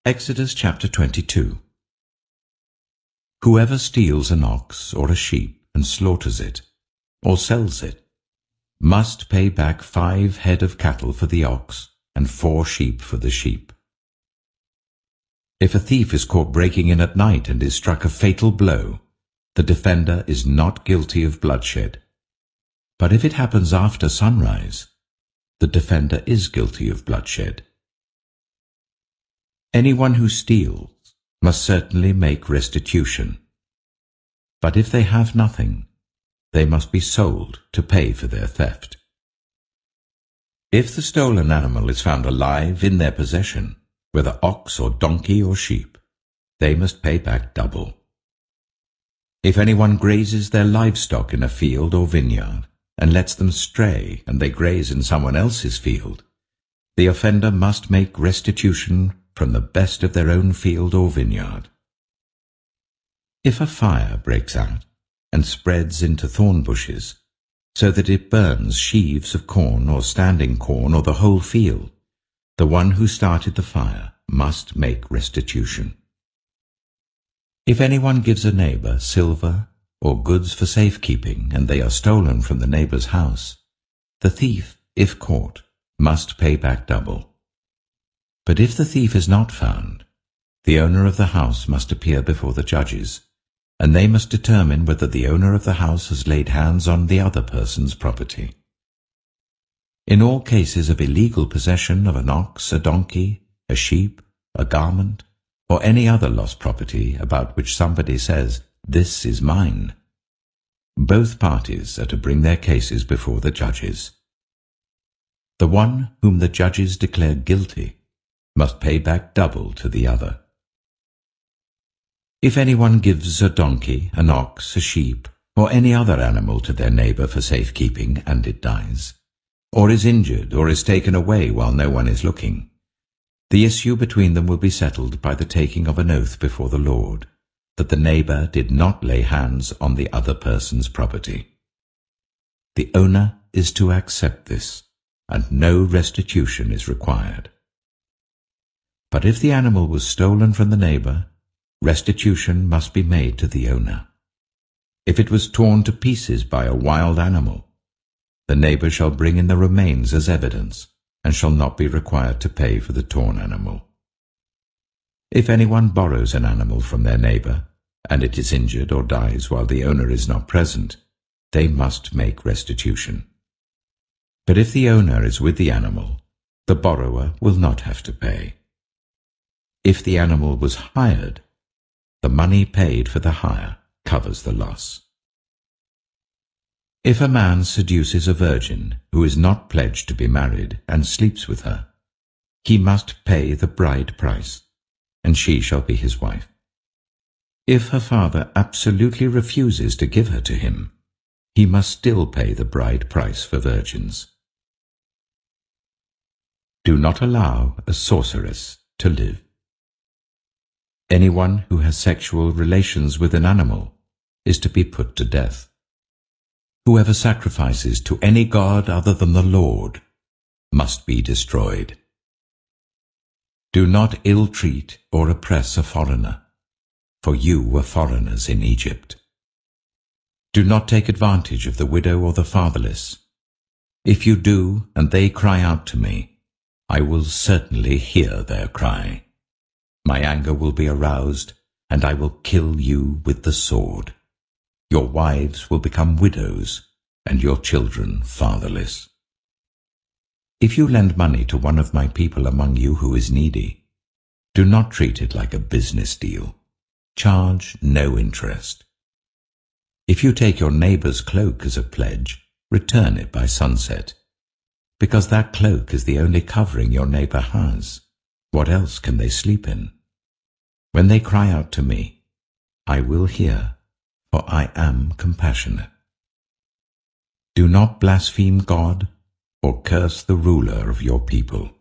Exodus chapter 22. Whoever steals an ox or a sheep and slaughters it, or sells it, must pay back 5 head of cattle for the ox and 4 sheep for the sheep. If a thief is caught breaking in at night and is struck a fatal blow, the defender is not guilty of bloodshed. But if it happens after sunrise, the defender is guilty of bloodshed. Anyone who steals must certainly make restitution. But if they have nothing, they must be sold to pay for their theft. If the stolen animal is found alive in their possession, whether ox or donkey or sheep, they must pay back double. If anyone grazes their livestock in a field or vineyard and lets them stray and they graze in someone else's field, the offender must make restitution from the best of their own field or vineyard. If a fire breaks out and spreads into thorn bushes, so that it burns sheaves of corn or standing corn or the whole field, the one who started the fire must make restitution. If anyone gives a neighbor silver or goods for safekeeping and they are stolen from the neighbor's house, the thief, if caught, must pay back double. But if the thief is not found, the owner of the house must appear before the judges, and they must determine whether the owner of the house has laid hands on the other person's property. In all cases of illegal possession of an ox, a donkey, a sheep, a garment, or any other lost property about which somebody says, "This is mine," both parties are to bring their cases before the judges. The one whom the judges declare guilty must pay back double to the other. If anyone gives a donkey, an ox, a sheep, or any other animal to their neighbor for safekeeping, and it dies, or is injured, or is taken away while no one is looking, the issue between them will be settled by the taking of an oath before the Lord, that the neighbor did not lay hands on the other person's property. The owner is to accept this, and no restitution is required. But if the animal was stolen from the neighbor, restitution must be made to the owner. If it was torn to pieces by a wild animal, the neighbor shall bring in the remains as evidence, and shall not be required to pay for the torn animal. If anyone borrows an animal from their neighbor, and it is injured or dies while the owner is not present, they must make restitution. But if the owner is with the animal, the borrower will not have to pay. If the animal was hired, the money paid for the hire covers the loss. If a man seduces a virgin who is not pledged to be married and sleeps with her, he must pay the bride price, and she shall be his wife. If her father absolutely refuses to give her to him, he must still pay the bride price for virgins. Do not allow a sorceress to live. Anyone who has sexual relations with an animal is to be put to death. Whoever sacrifices to any god other than the Lord must be destroyed. Do not ill-treat or oppress a foreigner, for you were foreigners in Egypt. Do not take advantage of the widow or the fatherless. If you do, and they cry out to me, I will certainly hear their cry. My anger will be aroused, and I will kill you with the sword. Your wives will become widows, and your children fatherless. If you lend money to one of my people among you who is needy, do not treat it like a business deal. Charge no interest. If you take your neighbor's cloak as a pledge, return it by sunset, because that cloak is the only covering your neighbor has. What else can they sleep in? When they cry out to me, I will hear, for I am compassionate. Do not blaspheme God or curse the ruler of your people.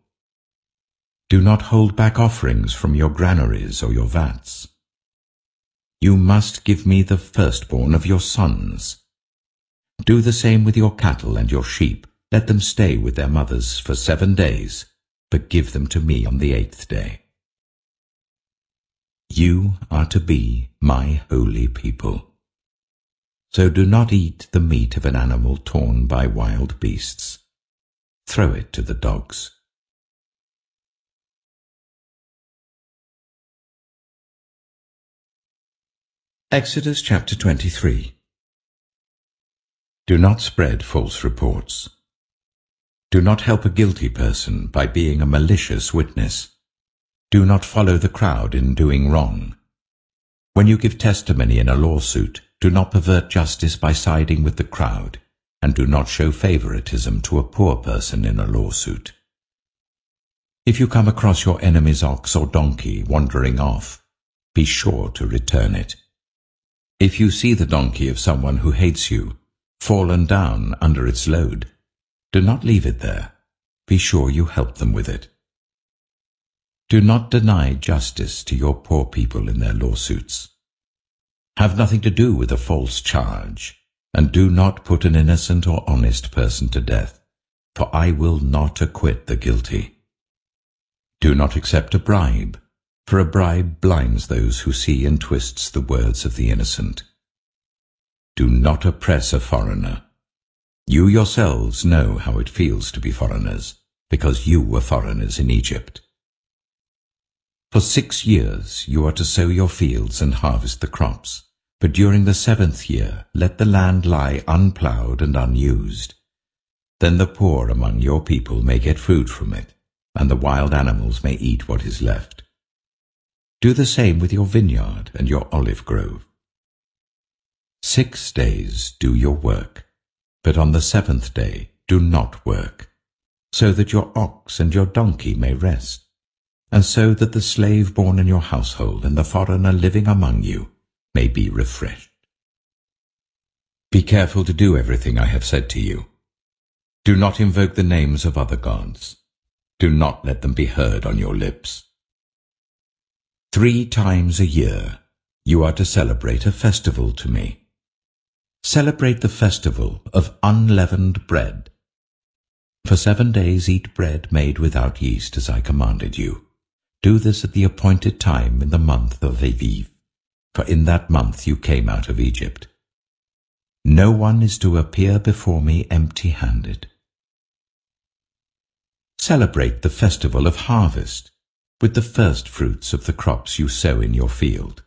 Do not hold back offerings from your granaries or your vats. You must give me the firstborn of your sons. Do the same with your cattle and your sheep. Let them stay with their mothers for 7 days, but give them to me on the 8th day. You are to be my holy people. So do not eat the meat of an animal torn by wild beasts. Throw it to the dogs. Exodus chapter 23. Do not spread false reports. Do not help a guilty person by being a malicious witness. Do not follow the crowd in doing wrong. When you give testimony in a lawsuit, do not pervert justice by siding with the crowd, and do not show favoritism to a poor person in a lawsuit. If you come across your enemy's ox or donkey wandering off, be sure to return it. If you see the donkey of someone who hates you, fallen down under its load, do not leave it there. Be sure you help them with it. Do not deny justice to your poor people in their lawsuits. Have nothing to do with a false charge, and do not put an innocent or honest person to death, for I will not acquit the guilty. Do not accept a bribe, for a bribe blinds those who see and twists the words of the innocent. Do not oppress a foreigner. You yourselves know how it feels to be foreigners, because you were foreigners in Egypt. For 6 years you are to sow your fields and harvest the crops, but during the 7th year let the land lie unplowed and unused. Then the poor among your people may get food from it, and the wild animals may eat what is left. Do the same with your vineyard and your olive grove. 6 days do your work, but on the 7th day do not work, so that your ox and your donkey may rest, and so that the slave born in your household and the foreigner living among you may be refreshed. Be careful to do everything I have said to you. Do not invoke the names of other gods. Do not let them be heard on your lips. 3 times a year you are to celebrate a festival to me. Celebrate the festival of unleavened bread. For 7 days eat bread made without yeast, as I commanded you. Do this at the appointed time in the month of Aviv, for in that month you came out of Egypt. No one is to appear before me empty-handed. Celebrate the festival of harvest with the first fruits of the crops you sow in your field.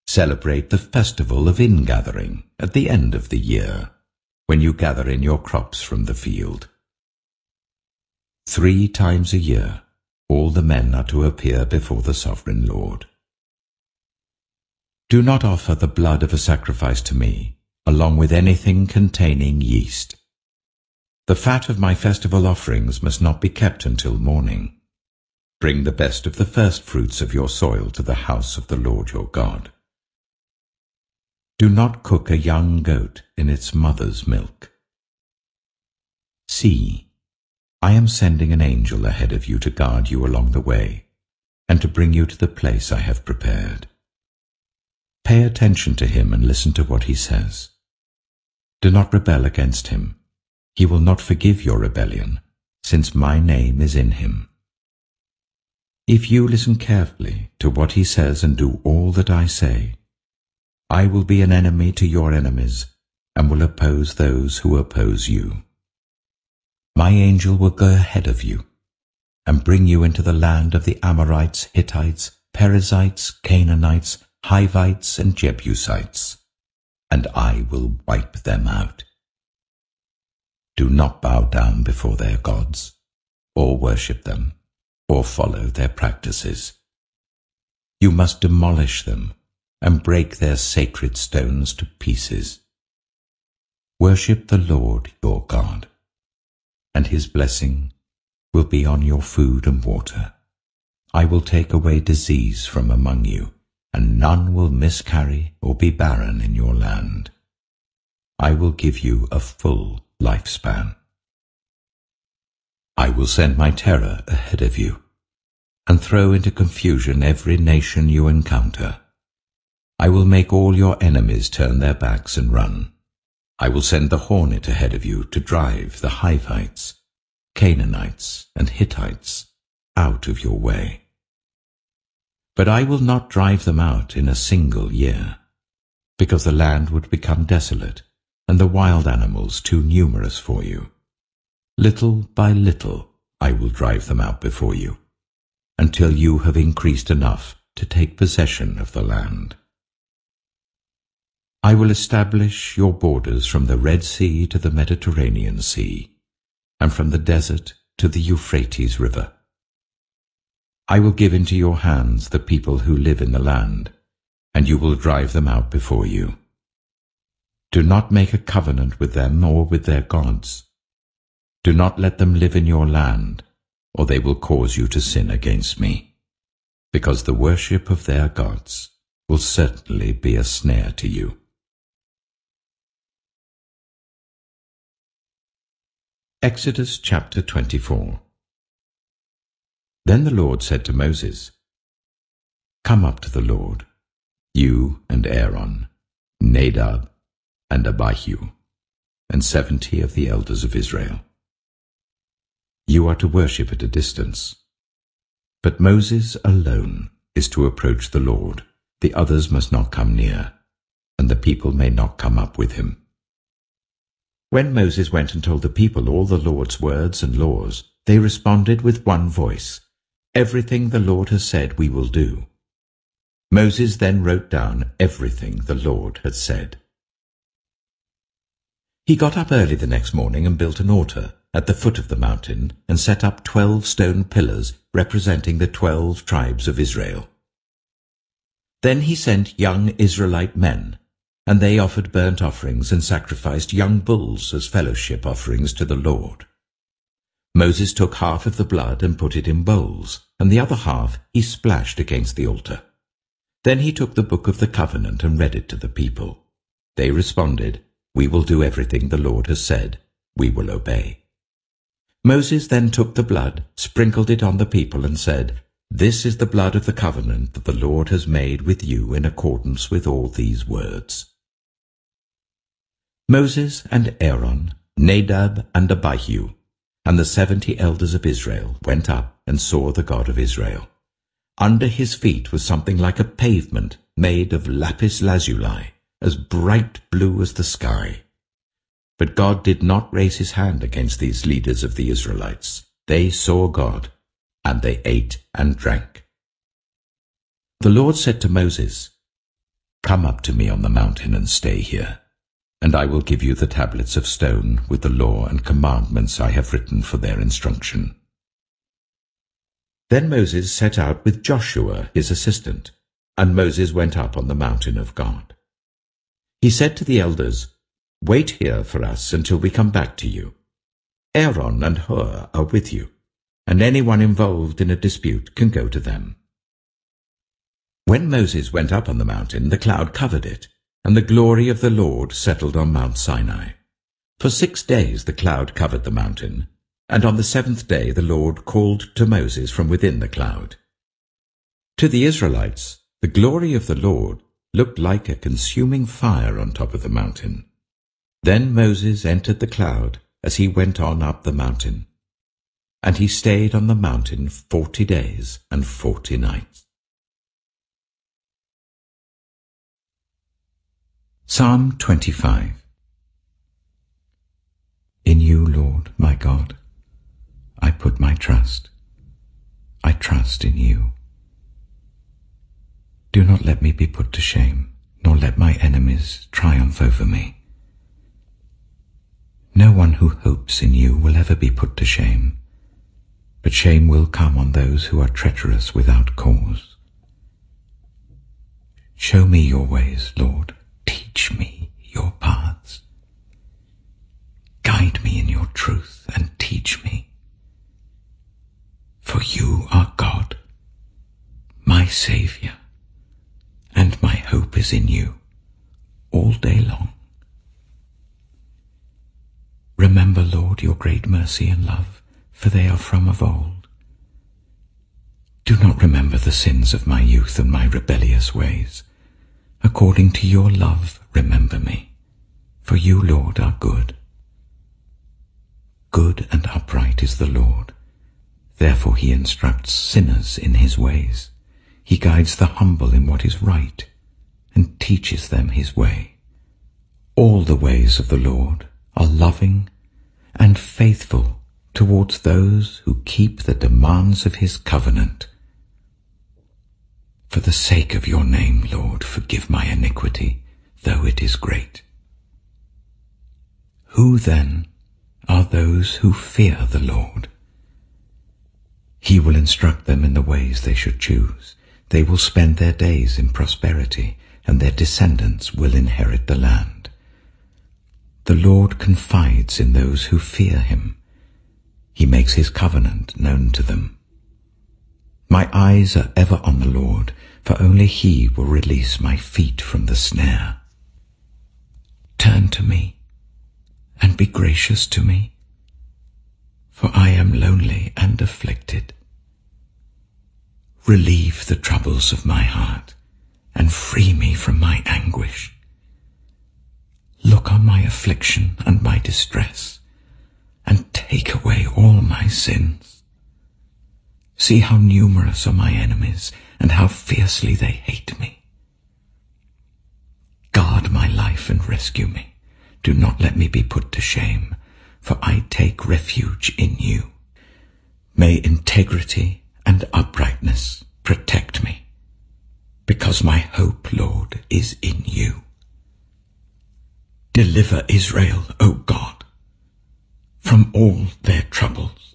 Celebrate the festival of ingathering at the end of the year, when you gather in your crops from the field. 3 times a year all the men are to appear before the sovereign Lord. Do not offer the blood of a sacrifice to me, along with anything containing yeast. The fat of my festival offerings must not be kept until morning. Bring the best of the first fruits of your soil to the house of the Lord your God. Do not cook a young goat in its mother's milk. See, I am sending an angel ahead of you to guard you along the way, and to bring you to the place I have prepared. Pay attention to him and listen to what he says. Do not rebel against him. He will not forgive your rebellion, since my name is in him. If you listen carefully to what he says and do all that I say, I will be an enemy to your enemies, and will oppose those who oppose you. My angel will go ahead of you, and bring you into the land of the Amorites, Hittites, Perizzites, Canaanites, Hivites, and Jebusites, and I will wipe them out. Do not bow down before their gods, or worship them, or follow their practices. You must demolish them and break their sacred stones to pieces. Worship the Lord your God, and his blessing will be on your food and water. I will take away disease from among you, and none will miscarry or be barren in your land. I will give you a full lifespan. I will send my terror ahead of you, and throw into confusion every nation you encounter. I will make all your enemies turn their backs and run. I will send the hornet ahead of you to drive the Hivites, Canaanites, and Hittites out of your way. But I will not drive them out in a single year, because the land would become desolate, and the wild animals too numerous for you. Little by little I will drive them out before you, until you have increased enough to take possession of the land. I will establish your borders from the Red Sea to the Mediterranean Sea, and from the desert to the Euphrates River. I will give into your hands the people who live in the land, and you will drive them out before you. Do not make a covenant with them or with their gods. Do not let them live in your land, or they will cause you to sin against me, because the worship of their gods will certainly be a snare to you. Exodus chapter 24. Then the Lord said to Moses, Come up to the Lord, you and Aaron, Nadab and Abihu, and 70 of the elders of Israel. You are to worship at a distance. But Moses alone is to approach the Lord. The others must not come near, and the people may not come up with him. When Moses went and told the people all the Lord's words and laws, they responded with one voice, Everything the Lord has said we will do. Moses then wrote down everything the Lord had said. He got up early the next morning and built an altar at the foot of the mountain and set up 12 stone pillars representing the 12 tribes of Israel. Then he sent young Israelite men, and they offered burnt offerings and sacrificed young bulls as fellowship offerings to the Lord. Moses took half of the blood and put it in bowls, and the other half he splashed against the altar. Then he took the book of the covenant and read it to the people. They responded, We will do everything the Lord has said. We will obey. Moses then took the blood, sprinkled it on the people, and said, This is the blood of the covenant that the Lord has made with you in accordance with all these words. Moses and Aaron, Nadab and Abihu, and the 70 elders of Israel went up and saw the God of Israel. Under his feet was something like a pavement made of lapis lazuli, as bright blue as the sky. But God did not raise his hand against these leaders of the Israelites. They saw God, and they ate and drank. The Lord said to Moses, Come up to me on the mountain and stay here, and I will give you the tablets of stone with the law and commandments I have written for their instruction. Then Moses set out with Joshua his assistant, and Moses went up on the mountain of God. He said to the elders, Wait here for us until we come back to you. Aaron and Hur are with you, and anyone involved in a dispute can go to them. When Moses went up on the mountain, the cloud covered it, and the glory of the Lord settled on Mount Sinai. For 6 days the cloud covered the mountain, and on the 7th day the Lord called to Moses from within the cloud. To the Israelites, the glory of the Lord looked like a consuming fire on top of the mountain. Then Moses entered the cloud as he went on up the mountain, and he stayed on the mountain 40 days and 40 nights. Psalm 25. In you, Lord, my God, I put my trust. I trust in you. Do not let me be put to shame, nor let my enemies triumph over me. No one who hopes in you will ever be put to shame, but shame will come on those who are treacherous without cause. Show me your ways, Lord. Teach me your paths. Guide me in your truth and teach me. For you are God, my Saviour, and my hope is in you all day long. Remember, Lord, your great mercy and love, for they are from of old. Do not remember the sins of my youth and my rebellious ways. According to your love, remember me, for you, Lord, are good. Good and upright is the Lord. Therefore he instructs sinners in his ways. He guides the humble in what is right and teaches them his way. All the ways of the Lord are loving and faithful towards those who keep the demands of his covenant. For the sake of your name, Lord, forgive my iniquity, though it is great. Who then are those who fear the Lord? He will instruct them in the ways they should choose. They will spend their days in prosperity, and their descendants will inherit the land. The Lord confides in those who fear him. He makes his covenant known to them. My eyes are ever on the Lord, for only he will release my feet from the snare. Turn to me and be gracious to me, for I am lonely and afflicted. Relieve the troubles of my heart and free me from my anguish. Look on my affliction and my distress, and take away all my sins. See how numerous are my enemies, and how fiercely they hate me. Guard my life and rescue me. Do not let me be put to shame, for I take refuge in you. May integrity and uprightness protect me, because my hope, Lord, is in you. Deliver Israel, O God, from all their troubles.